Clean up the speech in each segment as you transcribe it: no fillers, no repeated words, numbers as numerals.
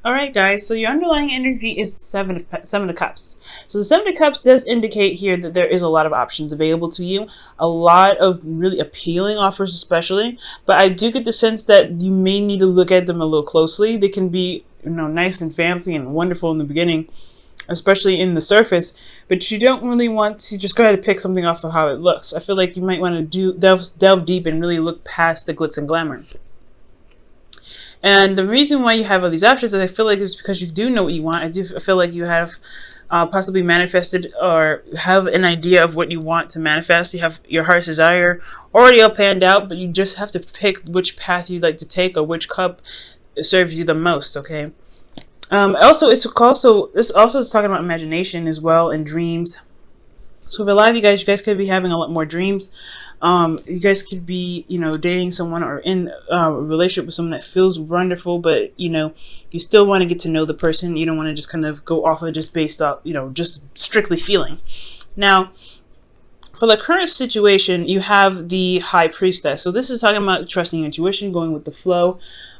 All right, guys. So your underlying energy is seven of cups. So the seven of cups does indicate here that there is a lot of options available to you, a lot of really appealing offers, especially. But I do get the sense that you may need to look at them a little closely. They can be, nice and fancy and wonderful in the beginning, especially in the surface. But you don't really want to just go ahead and pick something off of how it looks. I feel like you might want to delve deep and really look past the glitz and glamour. And the reason why you have all these options, I feel like, is because you do know what you want. I feel like you have possibly manifested or have an idea of what you want to manifest. You have your heart's desire already all planned out, but you just have to pick which path you'd like to take or which cup serves you the most. Okay. This also is talking about imagination as well and dreams. So for a lot of you guys could be having a lot more dreams. You guys could be, dating someone or in a relationship with someone that feels wonderful, but, you still want to get to know the person. You don't want to just kind of go off of just based off, just strictly feeling. Now, for the current situation, you have the High Priestess. So this is talking about trusting your intuition, going with the flow.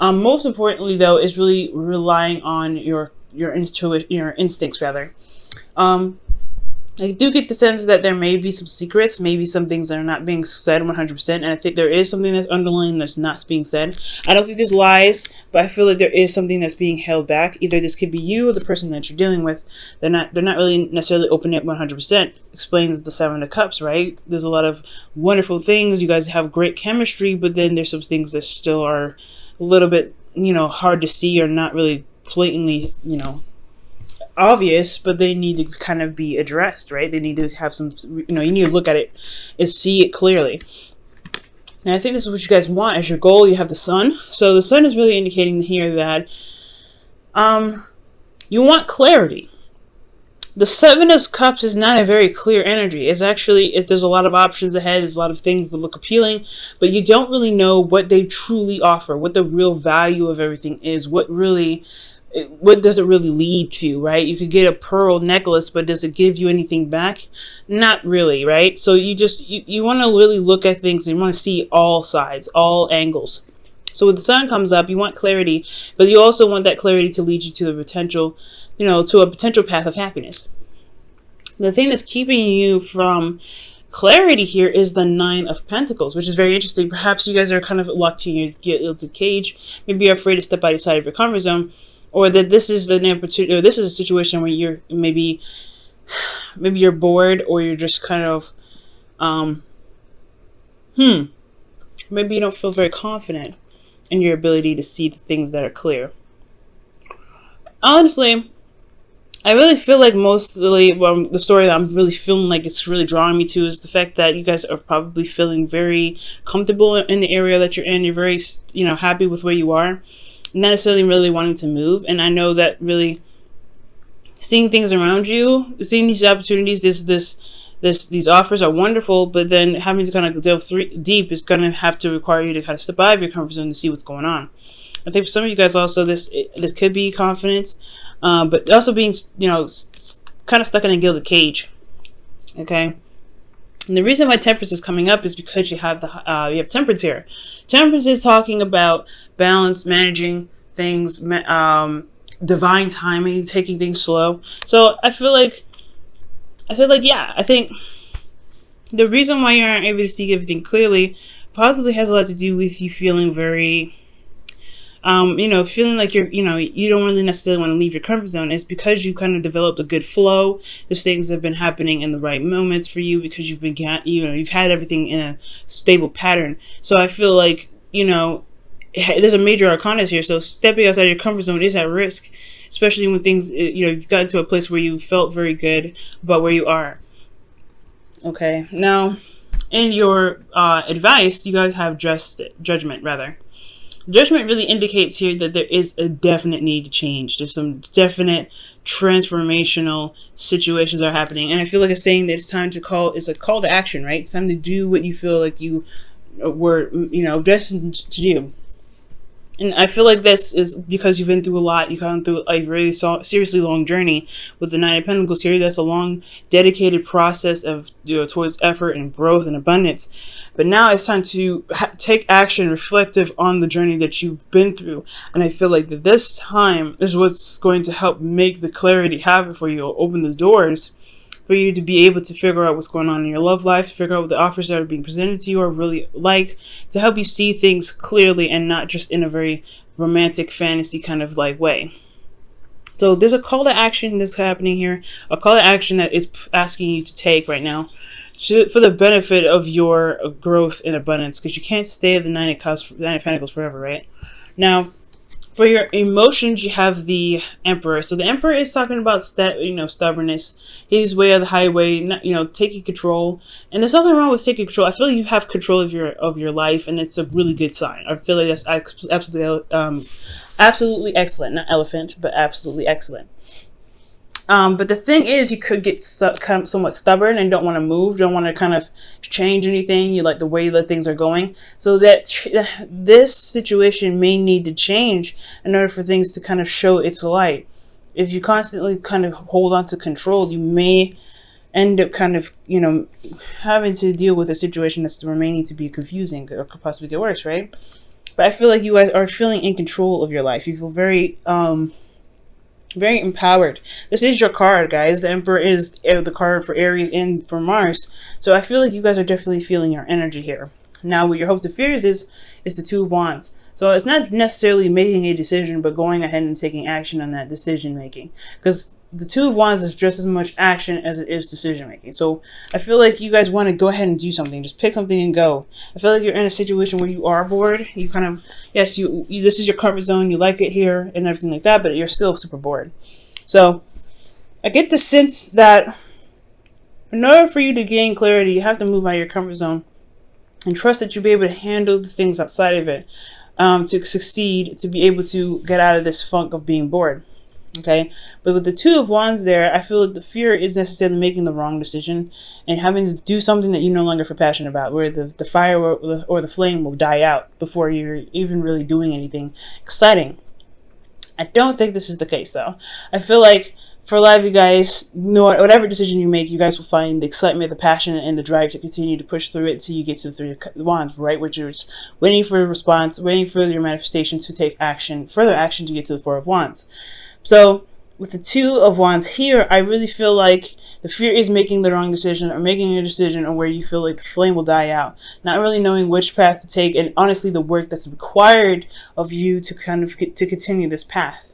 Most importantly, though, is really relying on your instincts, rather. I do get the sense that there may be some secrets, maybe some things that are not being said 100%, and I think there is something that's underlying that's not being said. I don't think there's lies, but I feel like there is something that's being held back. Either this could be you or the person that you're dealing with. They're not really necessarily opening up 100%. Explains the Seven of Cups, right? There's a lot of wonderful things. You guys have great chemistry, but then there's some things that still are a little bit, hard to see or not really blatantly, obvious, but they need to kind of be addressed, right? They need to have some, you need to look at it and see it clearly. And I think this is what you guys want as your goal. You have the Sun. So the Sun is really indicating here that you want clarity. The Seven of Cups is not a very clear energy. It's actually, there's a lot of options ahead. There's a lot of things that look appealing, but you don't really know what they truly offer, what the real value of everything is, what does it really lead to, right? You could get a pearl necklace, but does it give you anything back? Not really, right? So you want to really look at things and you want to see all sides, all angles. So when the Sun comes up, you want clarity, but you also want that clarity to lead you to the potential, to a potential path of happiness. The thing that's keeping you from clarity here is the Nine of Pentacles, which is very interesting. Perhaps you guys are kind of locked in your guilty cage. Maybe you're afraid to step outside of your comfort zone. Or that this is this is a situation where you're maybe you're bored, or you're just kind of maybe you don't feel very confident in your ability to see the things that are clear. Honestly, I really feel like the story that I'm really feeling like it's really drawing me to is the fact that you guys are probably feeling very comfortable in the area that you're in. You're very happy with where you are. Not necessarily really wanting to move. And I know that really seeing things around you, seeing these opportunities, these offers are wonderful, but then having to kind of delve deep is going to have to require you to kind of step out of your comfort zone to see what's going on. I think for some of you guys also, this could be confidence, but also being, kind of stuck in a gilded cage. Okay. And the reason why Temperance is coming up is because you have Temperance here. Temperance is talking about balance, managing things, divine timing, taking things slow. So I think the reason why you aren't able to see everything clearly possibly has a lot to do with you feeling very, feeling like you don't really necessarily want to leave your comfort zone. Is because you kind of developed a good flow. There's things that have been happening in the right moments for you because you've had everything in a stable pattern. So I feel like, there's a major arcana here. So stepping outside your comfort zone is at risk, especially when things, you've gotten to a place where you felt very good about where you are. Okay. Now, in your advice, you guys have judgment, rather. Judgment really indicates here that there is a definite need to change. There's some definite transformational situations are happening. And I feel like it's saying that it's a call to action, right? It's time to do what you feel like you were, destined to do. And I feel like this is because you've been through a lot. You've gone through a really seriously long journey with the Nine of Pentacles here. That's a long, dedicated process of, towards effort and growth and abundance. But now it's time to take action, reflective on the journey that you've been through. And I feel like that this time is what's going to help make the clarity happen for you, or open the doors for you to be able to figure out what's going on in your love life, figure out what the offers that are being presented to you are really like, to help you see things clearly and not just in a very romantic fantasy kind of like way. So there's a call to action that's happening here, a call to action that is asking you to take right now for the benefit of your growth and abundance, because you can't stay at the Nine of Pentacles forever, right? Now, for your emotions, you have the Emperor. So the Emperor is talking about stubbornness. His way of the highway, taking control. And there's nothing wrong with taking control. I feel like you have control of your life, and it's a really good sign. I feel like that's absolutely excellent. Not elephant, but absolutely excellent. But the thing is, you could get kind of somewhat stubborn and don't want to move, don't want to kind of change anything. You like the way that things are going. So that this situation may need to change in order for things to kind of show its light. If you constantly kind of hold on to control, you may end up kind of, having to deal with a situation that's remaining to be confusing or could possibly get worse, right? But I feel like you guys are feeling in control of your life. You feel very empowered. This is your card, guys. The Emperor is the card for Aries and for Mars. So I feel like you guys are definitely feeling your energy here. Now, what your hopes and fears is the Two of Wands. So it's not necessarily making a decision, but going ahead and taking action on that decision making. Because the Two of Wands is just as much action as it is decision making. So I feel like you guys want to go ahead and do something. Just pick something and go. I feel like you're in a situation where you are bored. You kind of, yes, you this is your comfort zone. You like it here and everything like that, but you're still super bored. So I get the sense that in order for you to gain clarity, you have to move out of your comfort zone and trust that you'll be able to handle the things outside of it to succeed, to be able to get out of this funk of being bored. Okay, but with the Two of Wands there, I feel like the fear is necessarily making the wrong decision and having to do something that you no longer feel passionate about, where the fire or the flame will die out before you're even really doing anything exciting. I don't think this is the case, though. I feel like for a lot of you guys, whatever decision you make, you guys will find the excitement, the passion, and the drive to continue to push through it until you get to the Three of Wands, right? Which is waiting for a response, waiting for your manifestation to take action, further action to get to the Four of Wands. So with the Two of Wands here, I really feel like the fear is making the wrong decision, or making a decision on where you feel like the flame will die out, not really knowing which path to take, and honestly the work that's required of you to kind of to continue this path.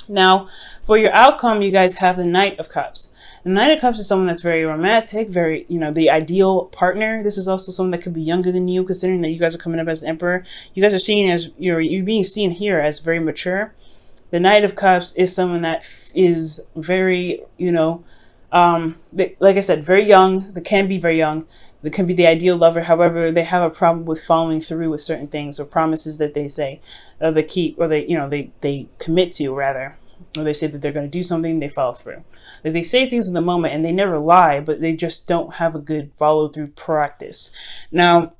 Now, for your outcome, you guys have the Knight of Cups. The Knight of Cups is someone that's very romantic, very, the ideal partner. This is also someone that could be younger than you, considering that you guys are coming up as the Emperor. You guys are seen as, you're being seen here as very mature. The Knight of Cups is someone that is very, like I said, very young. They can be very young. They can be the ideal lover. However, they have a problem with following through with certain things or promises that they say, or they keep, or they commit to, rather. Or they say that they're going to do something, they follow through. Like they say things in the moment and they never lie, but they just don't have a good follow through practice. Now,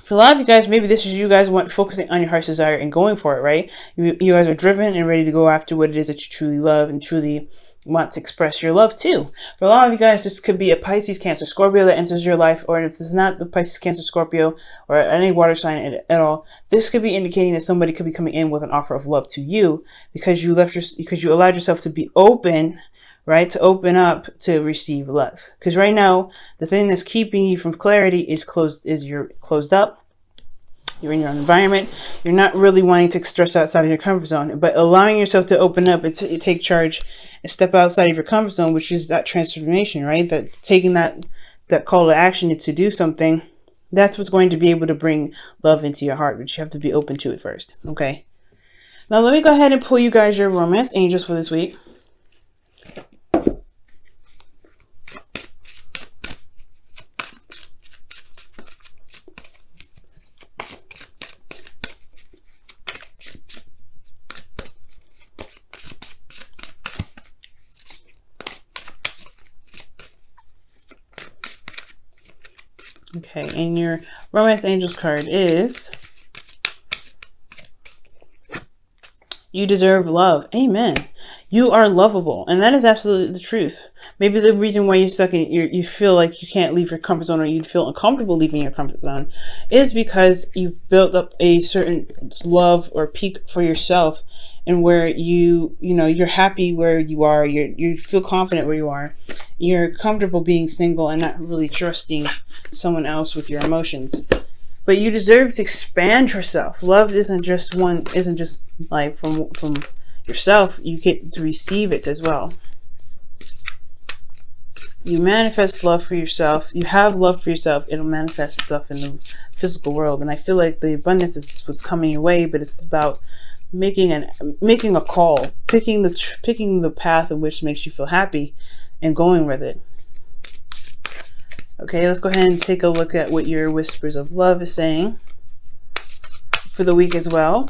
for a lot of you guys, maybe this is you guys focusing on your heart's desire and going for it, right? You guys are driven and ready to go after what it is that you truly love and truly want to express your love to. For a lot of you guys, this could be a Pisces, Cancer, Scorpio that enters your life, or if it's not the Pisces, Cancer, Scorpio, or any water sign at all, this could be indicating that somebody could be coming in with an offer of love to you because you allowed yourself to be open, right? To open up to receive love. Because right now, the thing that's keeping you from clarity is you're closed up. You're in your own environment. You're not really wanting to stress outside of your comfort zone, but allowing yourself to open up and take charge and step outside of your comfort zone, which is that transformation, right? That taking that call to action to do something, that's what's going to be able to bring love into your heart, but you have to be open to it first, okay? Now let me go ahead and pull you guys your romance angels for this week. Okay, and your romance angels card is You deserve love. Amen. You are lovable. And that is absolutely the truth. Maybe the reason why you're stuck in you feel like you can't leave your comfort zone, or you feel uncomfortable leaving your comfort zone, is because you've built up a certain love or peak for yourself, and where you're happy where you are, you feel confident where you are. You're comfortable being single and not really trusting someone else with your emotions. But you deserve to expand yourself. Love isn't just like from yourself. You get to receive it as well. You manifest love for yourself. You have love for yourself. It'll manifest itself in the physical world. And I feel like the abundance is what's coming your way, but it's about making a call, picking the path in which makes you feel happy, and going with it. Okay, let's go ahead and take a look at what your whispers of love is saying for the week as well.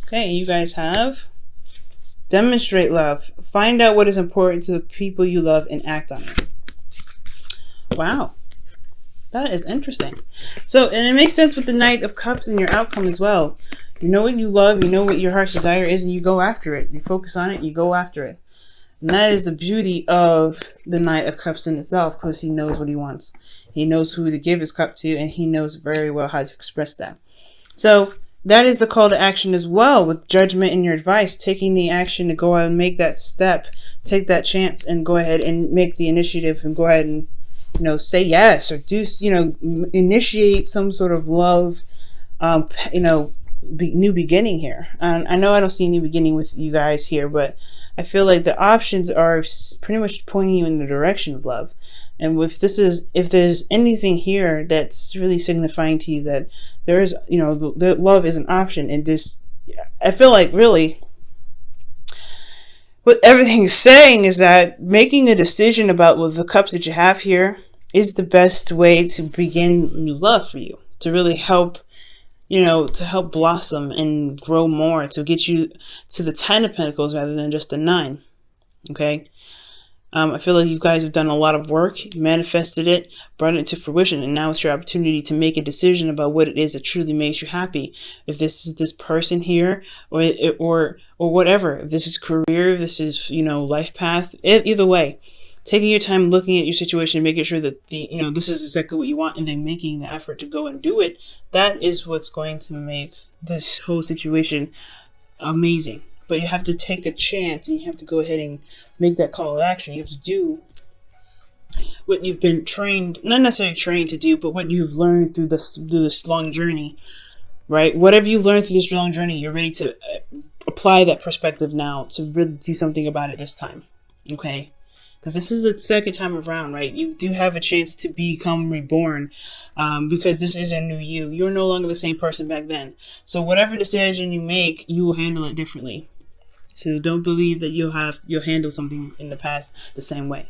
Okay, you guys have demonstrate love. Find out what is important to the people you love and act on it. Wow. That is interesting. So, and it makes sense with the Knight of Cups and your outcome as well. You know what you love, you know what your heart's desire is, and you go after it. You focus on it, you go after it. And that is the beauty of the Knight of Cups in itself, because he knows what he wants. He knows who to give his cup to, and he knows very well how to express that. So, that is the call to action as well, with judgment in your advice, taking the action to go out and make that step, take that chance, and go ahead and make the initiative, and go ahead and say yes, or do, initiate some sort of love, new beginning here. I know I don't see a new beginning with you guys here, but I feel like the options are pretty much pointing you in the direction of love. And if there's anything here that's really signifying to you that there is, the love is an option, and this, I feel like really what everything's saying is that making a decision about the cups that you have here is the best way to begin new love for you, to really help, to help blossom and grow more, to get you to the 10 of Pentacles rather than just the 9. Okay. I feel like you guys have done a lot of work, manifested it, brought it to fruition, and now it's your opportunity to make a decision about what it is that truly makes you happy. If this is this person here, or whatever, if this is career, if this is, life path, either way, taking your time looking at your situation, making sure that this is exactly what you want, and then making the effort to go and do it, that is what's going to make this whole situation amazing. But you have to take a chance, and you have to go ahead and make that call to action. You have to do what you've been trained, not necessarily trained to do, but what you've learned through this long journey, right? Whatever you've learned through this long journey, you're ready to apply that perspective now to really do something about it this time, okay? Because this is the second time around, right? You do have a chance to become reborn, because this is a new you. You're no longer the same person back then. So whatever decision you make, you will handle it differently. So don't believe that you'll handle something in the past the same way.